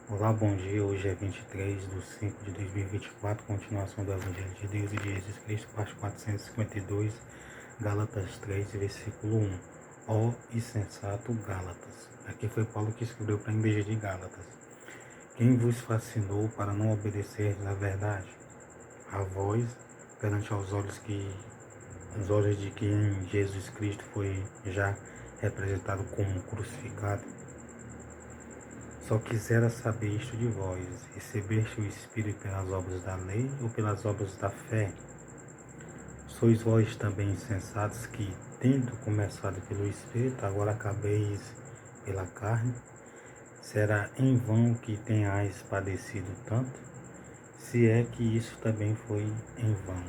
Olá, bom dia. Hoje é 23 de 5 de 2024, continuação do Evangelho de Deus e de Jesus Cristo, parte 452, Gálatas 3, versículo 1. Ó insensato Gálatas. Aqui foi Paulo que escreveu para a igreja de Gálatas. Quem vos fascinou para não obedecer à verdade? A vós, perante os olhos de quem Jesus Cristo foi já representado como crucificado, só quisera saber isto de vós: recebeste o Espírito pelas obras da lei ou pelas obras da fé? Sois vós também insensatos que, tendo começado pelo Espírito, agora acabeis pela carne? Será em vão que tenhais padecido tanto? Se é que isso também foi em vão.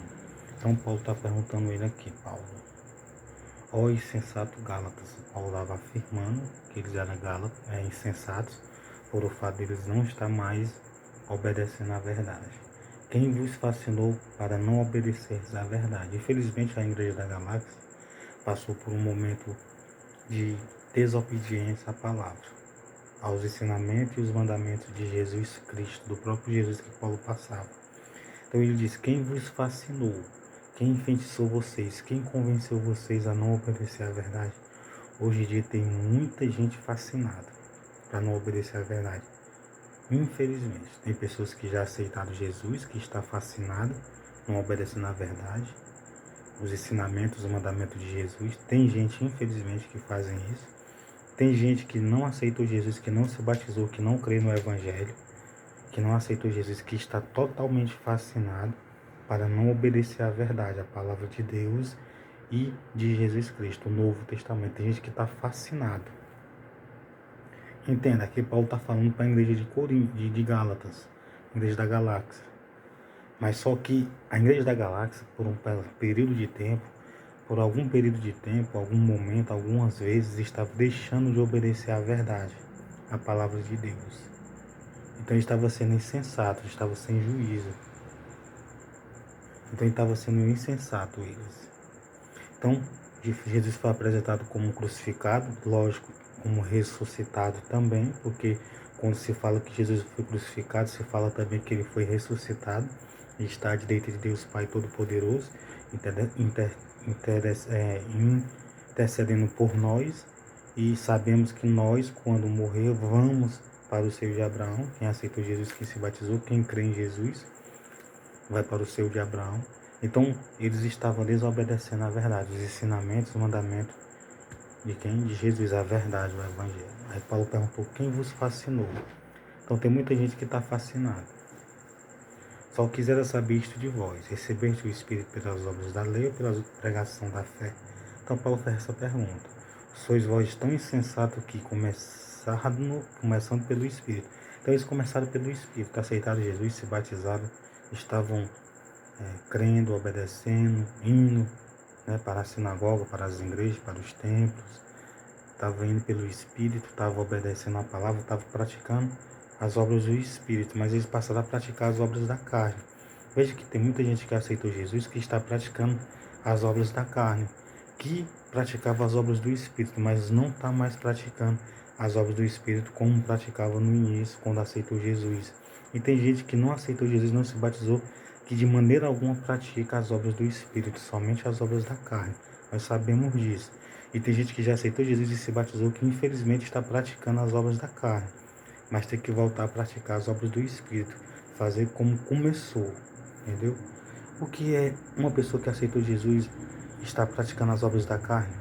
Então Paulo está perguntando ele aqui, Paulo. Ó insensato Gálatas. Paulo estava afirmando que eles eram insensatos por o fato de eles não estar mais obedecendo à verdade. Quem vos fascinou para não obedecer à verdade? Infelizmente a igreja da Galáxia passou por um momento de desobediência à palavra, aos ensinamentos e os mandamentos de Jesus Cristo, do próprio Jesus que Paulo passava. Então ele diz: quem vos fascinou? Quem enfeitiçou vocês? Quem convenceu vocês a não obedecer à verdade? Hoje em dia tem muita gente fascinada para não obedecer à verdade. Infelizmente, tem pessoas que já aceitaram Jesus, que está fascinada, não obedecendo à verdade, os ensinamentos, os mandamentos de Jesus. Tem gente, infelizmente, que fazem isso. Tem gente que não aceitou Jesus, que não se batizou, que não crê no Evangelho, que não aceitou Jesus, que está totalmente fascinado para não obedecer à verdade, a palavra de Deus e de Jesus Cristo, o Novo Testamento. Tem gente que está fascinado. Entenda, aqui Paulo está falando para a igreja de Gálatas, igreja da Galáxia. Mas só que a igreja da Galáxia, por um período de tempo, por algum período de tempo, algum momento, algumas vezes, estava deixando de obedecer à verdade, à palavra de Deus. Então ele estava sendo insensato, estava sem juízo. Então ele estava sendo insensato eles. Então Jesus foi apresentado como crucificado, lógico, como ressuscitado também, porque quando se fala que Jesus foi crucificado, se fala também que ele foi ressuscitado e está à direita de Deus Pai Todo-Poderoso, intercedendo por nós, e sabemos que nós, quando morrer, vamos para o seio de Abraão. Quem aceitou Jesus, quem se batizou, quem crê em Jesus, vai para o seio de Abraão. Então, eles estavam desobedecendo a verdade, os ensinamentos, os mandamentos de quem? De Jesus, a verdade, o Evangelho. Aí Paulo perguntou: quem vos fascinou? Então, tem muita gente que está fascinada. Só quisera saber isto de vós: recebeste o Espírito pelas obras da lei ou pela pregação da fé? Então, Paulo fez essa pergunta: sois vós tão insensatos que começando pelo Espírito? Então, eles começaram pelo Espírito, aceitaram Jesus, se batizaram, estavam crendo, obedecendo, indo, para a sinagoga, para as igrejas, para os templos, estava indo pelo Espírito, estava obedecendo a palavra, estava praticando as obras do Espírito, mas eles passaram a praticar as obras da carne. Veja que tem muita gente que aceitou Jesus que está praticando as obras da carne, que praticava as obras do Espírito, mas não está mais praticando as obras do Espírito como praticava no início, quando aceitou Jesus. E tem gente que não aceitou Jesus, não se batizou, que de maneira alguma pratica as obras do Espírito, somente as obras da carne. Nós sabemos disso. E tem gente que já aceitou Jesus e se batizou, que infelizmente está praticando as obras da carne, mas tem que voltar a praticar as obras do Espírito, fazer como começou, entendeu? O que é uma pessoa que aceitou Jesus e está praticando as obras da carne?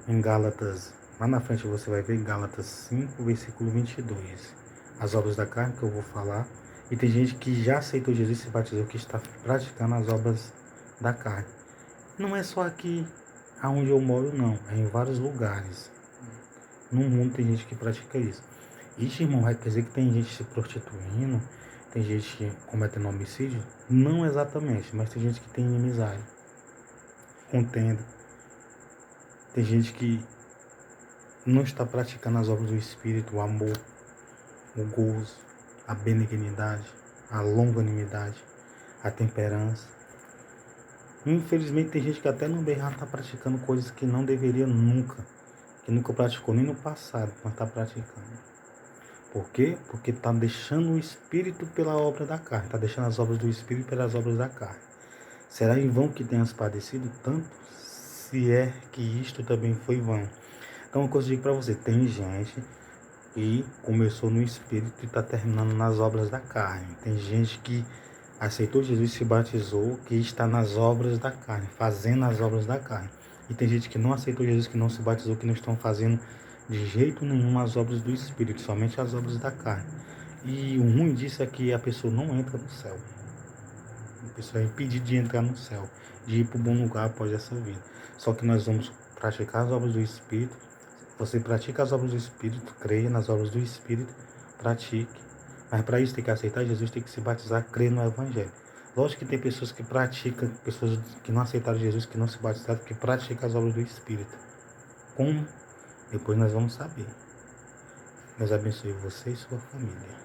Em Gálatas, lá na frente você vai ver Gálatas 5, versículo 22. As obras da carne que eu vou falar. E tem gente que já aceitou Jesus e se batizou, que está praticando as obras da carne. Não é só aqui aonde eu moro, não. É em vários lugares. No mundo tem gente que pratica isso. Ixi, irmão, vai quer dizer que tem gente se prostituindo, tem gente que cometendo homicídio? Não exatamente, mas tem gente que tem inimizade, contenda. Tem gente que não está praticando as obras do Espírito, o amor, o gozo, a benignidade, a longanimidade, a temperança. Infelizmente tem gente que até no bem está praticando coisas que não deveria nunca, que nunca praticou nem no passado, mas está praticando. Por quê? Porque está deixando o Espírito pela obra da carne, está deixando as obras do Espírito pelas obras da carne. Será em vão que tenhas padecido tanto, se é que isto também foi vão? Então, uma coisa que eu digo para você, tem gente que começou no Espírito e está terminando nas obras da carne. Tem gente que aceitou Jesus e se batizou, que está nas obras da carne, fazendo as obras da carne. E tem gente que não aceitou Jesus, que não se batizou, que não estão fazendo de jeito nenhum as obras do Espírito, somente as obras da carne. E o ruim disso é que a pessoa não entra no céu. A pessoa é impedida de entrar no céu, de ir para o bom lugar após essa vida. Só que nós vamos praticar as obras do Espírito. Você pratica as obras do Espírito, creia nas obras do Espírito, pratique. Mas para isso tem que aceitar Jesus, tem que se batizar, crer no Evangelho. Lógico que tem pessoas que praticam, pessoas que não aceitaram Jesus, que não se batizaram, que praticam as obras do Espírito. Como? Depois nós vamos saber. Deus abençoe você e sua família.